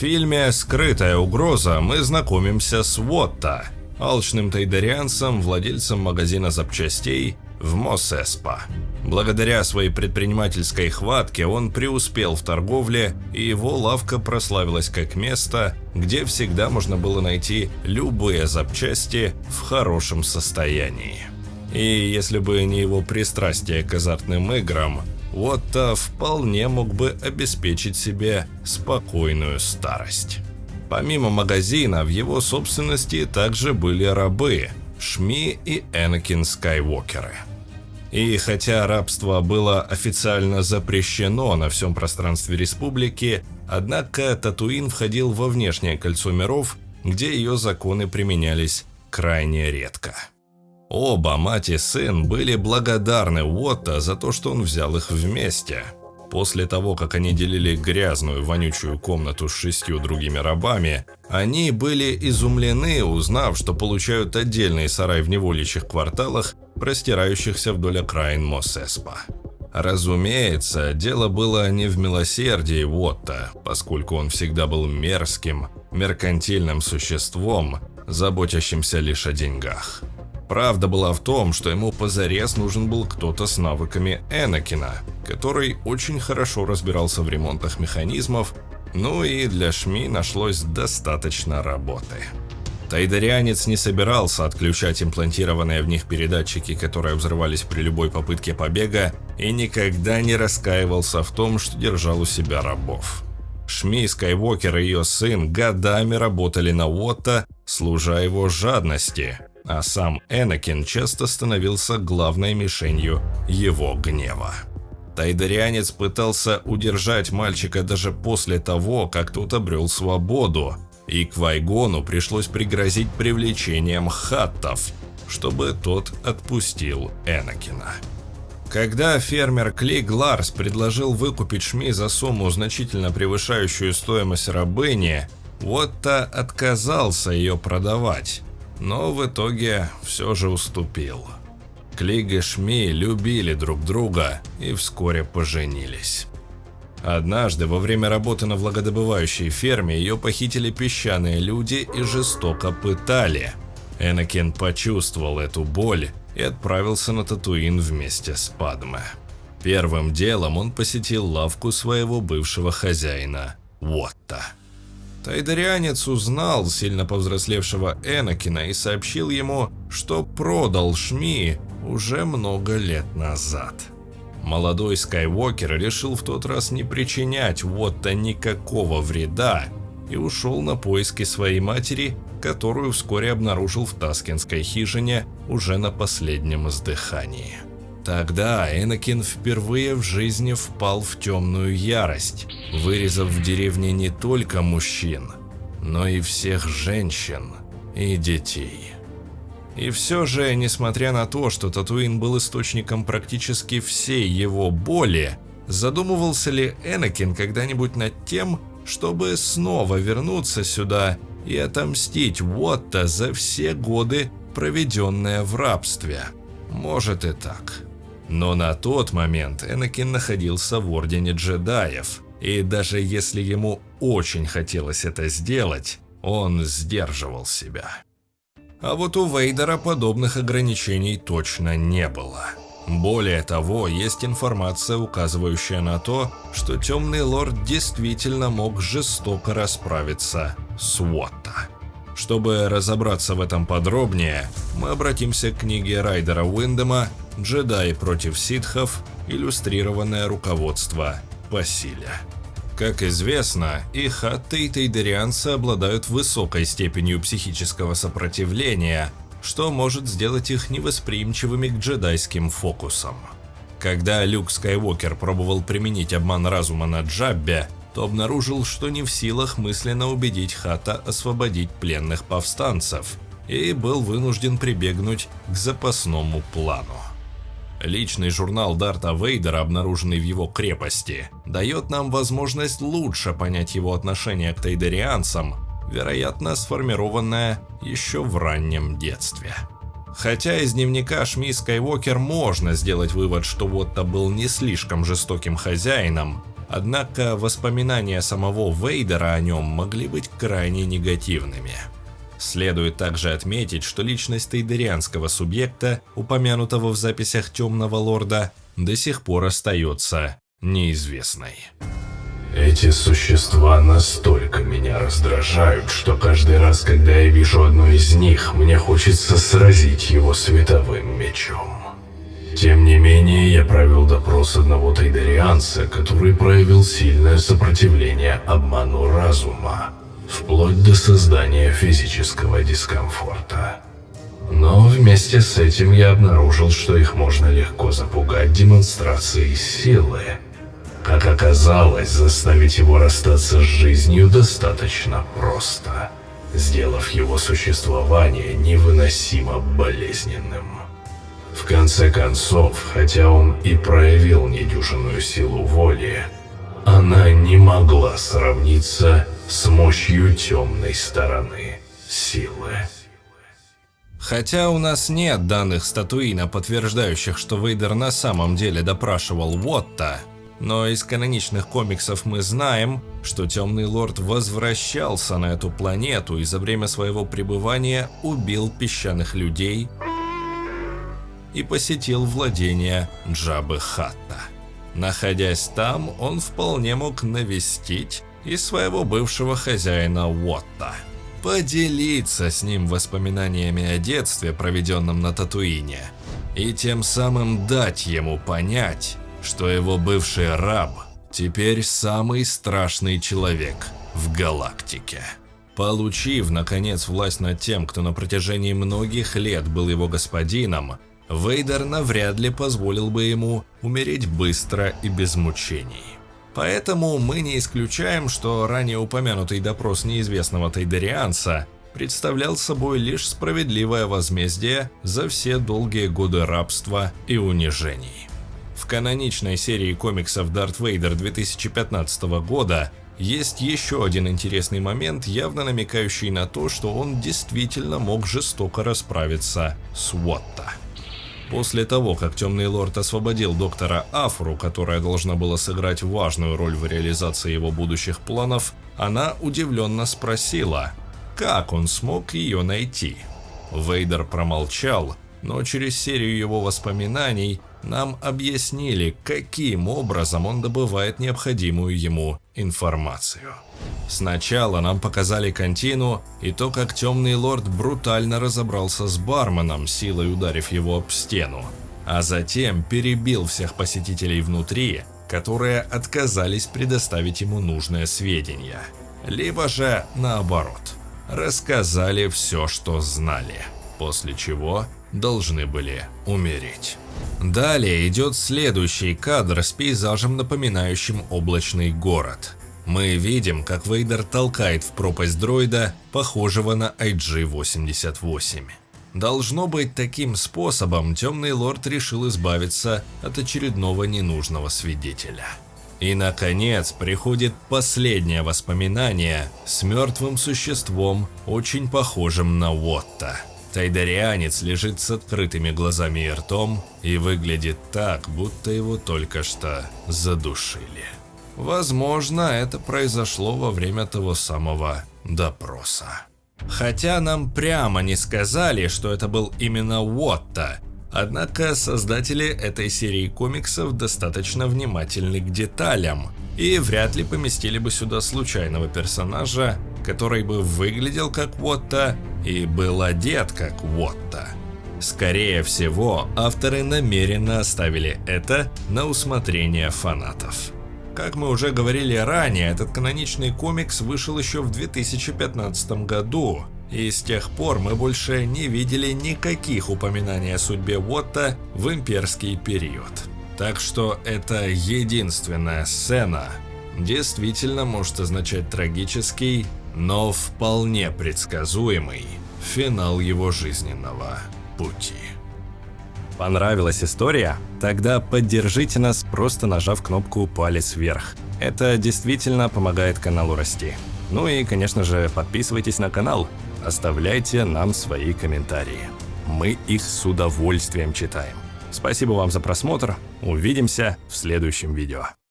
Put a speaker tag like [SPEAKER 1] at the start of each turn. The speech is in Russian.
[SPEAKER 1] фильме «Скрытая угроза» мы знакомимся с Уотто, алчным тайдерианцем, владельцем магазина запчастей в Мос Эспа. Благодаря своей предпринимательской хватке он преуспел в торговле, и его лавка прославилась как место, где всегда можно было найти любые запчасти в хорошем состоянии. И если бы не его пристрастие к азартным играм, Уотто вполне мог бы обеспечить себе спокойную старость. Помимо магазина, в его собственности также были рабы – Шми и Энакин Скайуокеры. И хотя рабство было официально запрещено на всем пространстве республики, однако Татуин входил во внешнее кольцо миров, где ее законы применялись крайне редко. Оба, мать и сын, были благодарны Уотто за то, что он взял их вместе. После того, как они делили грязную, вонючую комнату с 6 другими рабами, они были изумлены, узнав, что получают отдельный сарай в невольничьих кварталах, простирающихся вдоль окраин Мос Эспа. Разумеется, дело было не в милосердии Уотто, поскольку он всегда был мерзким, меркантильным существом, заботящимся лишь о деньгах. Правда была в том, что ему позарез нужен был кто-то с навыками Энакина, который очень хорошо разбирался в ремонтах механизмов, ну и для Шми нашлось достаточно работы. Тайдерианец не собирался отключать имплантированные в них передатчики, которые взрывались при любой попытке побега, и никогда не раскаивался в том, что держал у себя рабов. Шми Скайуокер и ее сын годами работали на Уотто, служа его жадности, а сам Энакин часто становился главной мишенью его гнева. Тайдерианец пытался удержать мальчика даже после того, как тот обрел свободу, и Квай-Гону пришлось пригрозить привлечением хаттов, чтобы тот отпустил Энакина. Когда фермер Клиг Ларс предложил выкупить Шми за сумму, значительно превышающую стоимость рабыни, Уотто отказался ее продавать, но в итоге все же уступил. Клиг и Шми любили друг друга и вскоре поженились. Однажды во время работы на влагодобывающей ферме ее похитили песчаные люди и жестоко пытали. Энакин почувствовал эту боль и отправился на Татуин вместе с Падме. Первым делом он посетил лавку своего бывшего хозяина Уотто. Тайдерианец узнал сильно повзрослевшего Энакина и сообщил ему, что продал Шми уже много лет назад. Молодой Скайуокер решил в тот раз не причинять Уотто никакого вреда и ушел на поиски своей матери, которую вскоре обнаружил в таскинской хижине уже на последнем издыхании. Тогда Энакин впервые в жизни впал в темную ярость, вырезав в деревне не только мужчин, но и всех женщин и детей. И все же, несмотря на то, что Татуин был источником практически всей его боли, задумывался ли Энакин когда-нибудь над тем, чтобы снова вернуться сюда и отомстить Уотто за все годы, проведенные в рабстве? Может и так. Но на тот момент Энакин находился в Ордене Джедаев, и даже если ему очень хотелось это сделать, он сдерживал себя. А вот у Вейдера подобных ограничений точно не было. Более того, есть информация, указывающая на то, что Темный Лорд действительно мог жестоко расправиться с Уотто. Чтобы разобраться в этом подробнее, мы обратимся к книге Райдера Уиндема «Джедаи против ситхов. Иллюстрированное руководство по силе». Как известно, и хатты, и тайдерианцы обладают высокой степенью психического сопротивления, что может сделать их невосприимчивыми к джедайским фокусам. Когда Люк Скайуокер пробовал применить обман разума на Джаббе, то обнаружил, что не в силах мысленно убедить Хатта освободить пленных повстанцев, и был вынужден прибегнуть к запасному плану. Личный журнал Дарта Вейдера, обнаруженный в его крепости, дает нам возможность лучше понять его отношение к тайдерианцам, вероятно, сформированное еще в раннем детстве. Хотя из дневника Шми Скайуокер можно сделать вывод, что Уотто был не слишком жестоким хозяином, Однако воспоминания самого Вейдера о нем могли быть крайне негативными. Следует также отметить, что личность тейдерианского субъекта, упомянутого в записях Темного Лорда, до сих пор остается неизвестной.
[SPEAKER 2] Эти существа настолько меня раздражают, что каждый раз, когда я вижу одно из них, мне хочется сразить его световым мечом. Тем не менее, я провел допрос одного тейдерианца, который проявил сильное сопротивление обману разума, вплоть до создания физического дискомфорта. Но вместе с этим я обнаружил, что их можно легко запугать демонстрацией силы. Как оказалось, заставить его расстаться с жизнью достаточно просто, сделав его существование невыносимо болезненным. В конце концов, хотя он и проявил недюжинную силу воли, она не могла сравниться с мощью темной стороны силы.
[SPEAKER 1] Хотя у нас нет данных с Татуина, подтверждающих, что Вейдер на самом деле допрашивал Уотта, но из каноничных комиксов мы знаем, что Темный Лорд возвращался на эту планету и за время своего пребывания убил песчаных людей и посетил владения Джаббы Хатта. Находясь там, он вполне мог навестить и своего бывшего хозяина Уотта, поделиться с ним воспоминаниями о детстве, проведенном на Татуине, и тем самым дать ему понять, что его бывший раб теперь самый страшный человек в галактике. Получив, наконец, власть над тем, кто на протяжении многих лет был его господином, Вейдер навряд ли позволил бы ему умереть быстро и без мучений. Поэтому мы не исключаем, что ранее упомянутый допрос неизвестного тейдерианца представлял собой лишь справедливое возмездие за все долгие годы рабства и унижений. В каноничной серии комиксов Дарт Вейдер 2015 года есть еще один интересный момент, явно намекающий на то, что он действительно мог жестоко расправиться с Уотта. После того, как Темный Лорд освободил доктора Афру, которая должна была сыграть важную роль в реализации его будущих планов, она удивленно спросила, как он смог ее найти. Вейдер промолчал, но через серию его воспоминаний нам объяснили, каким образом он добывает необходимую ему информацию. Сначала нам показали кантину и то, как Темный Лорд брутально разобрался с барменом, силой ударив его об стену, а затем перебил всех посетителей внутри, которые отказались предоставить ему нужные сведения. Либо же, наоборот, рассказали все, что знали, после чего должны были умереть. Далее идет следующий кадр с пейзажем, напоминающим облачный город. Мы видим, как Вейдер толкает в пропасть дроида, похожего на IG-88. Должно быть, таким способом Темный Лорд решил избавиться от очередного ненужного свидетеля. И, наконец, приходит последнее воспоминание с мертвым существом, очень похожим на Уотта. Тейдерианец лежит с открытыми глазами и ртом и выглядит так, будто его только что задушили. Возможно, это произошло во время того самого допроса. Хотя нам прямо не сказали, что это был именно Уотта, однако создатели этой серии комиксов достаточно внимательны к деталям и вряд ли поместили бы сюда случайного персонажа, который бы выглядел как Уотта и был одет как Уотта. Скорее всего, авторы намеренно оставили это на усмотрение фанатов. Как мы уже говорили ранее, этот каноничный комикс вышел еще в 2015 году, и с тех пор мы больше не видели никаких упоминаний о судьбе Уотта в имперский период. Так что эта единственная сцена действительно может означать трагический, но вполне предсказуемый финал его жизненного пути. Понравилась история? Тогда поддержите нас, просто нажав кнопку «Палец вверх». Это действительно помогает каналу расти. Ну и, конечно же, подписывайтесь на канал, оставляйте нам свои комментарии. Мы их с удовольствием читаем. Спасибо вам за просмотр, увидимся в следующем видео.